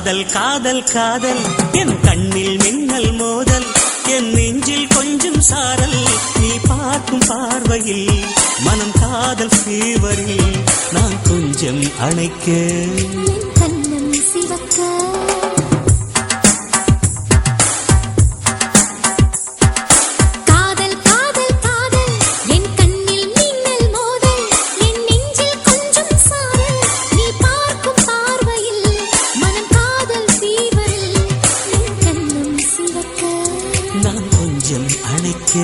காதல் காதல் காதல் என் கண்ணில் மின்னல் மோதல் என் நெஞ்சில் கொஞ்சம் சாரல் நீ பார்க்கும் பார்வையில் மனம் காதல் ஃபீவரில் நான் கொஞ்சம் அணைக்க கண்ணம் சிவக்க நான் கொஞ்சம் அணைக்க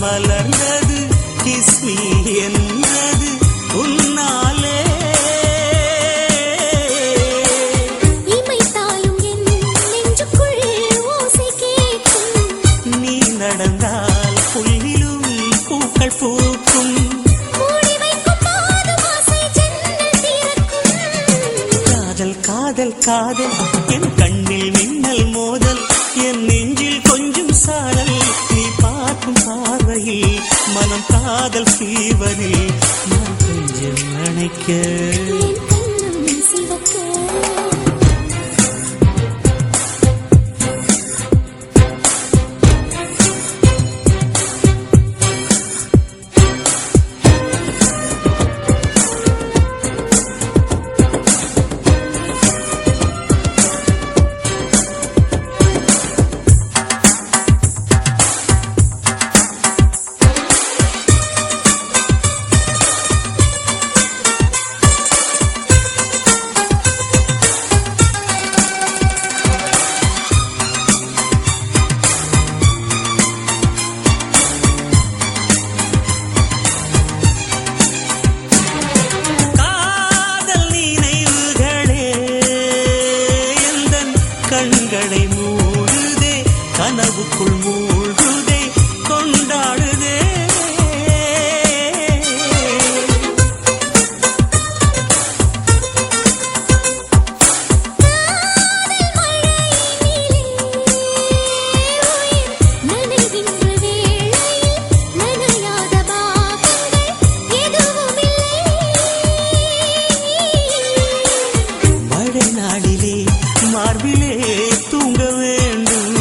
மலர்ந்தது கிஸ்மி என்றது உன்னாலே இமை தாயும் என் நெஞ்சுக்குள் ஓசை கேட்கும் நீ நடந்தால் புல்லிலும் பூக்கள் பூக்கும் மூடி வைக்கும் போதும் ஆசை ஜன்னல் திறக்கும் காதல் காதல் காதல் என் கண்ணில் மின்னல் மோதல் என் நெஞ்சில் கொஞ்சம் சாரல் நீ பார்க்கும் பார்வையில் மனம் காதல் ஃபீவரில் நான் கொஞ்சம் அணைக்க கண்ணம் சிவக்க கண்களை மூடுதே கனவுக்குள் மூழ்குதே கொண்டாடுதே மழை நாளிலே மார்பிலே தூங்க வேண்டும்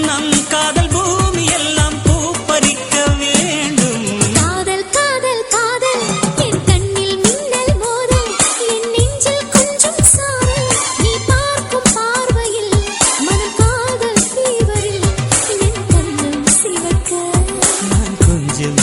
நம் காதல் பூமி எல்லாம் பூ பறிக்க வேண்டும் காதல் காதல் காதல் என் கண்ணில் மின்னல் மோதல் என் நெஞ்சில் கொஞ்சம் சாரல் நீ பார்க்கும் பார்வையில் மனம் காதல் ஃபீவரில் என் கண்ணம் சிவக்க நான் கொஞ்சம்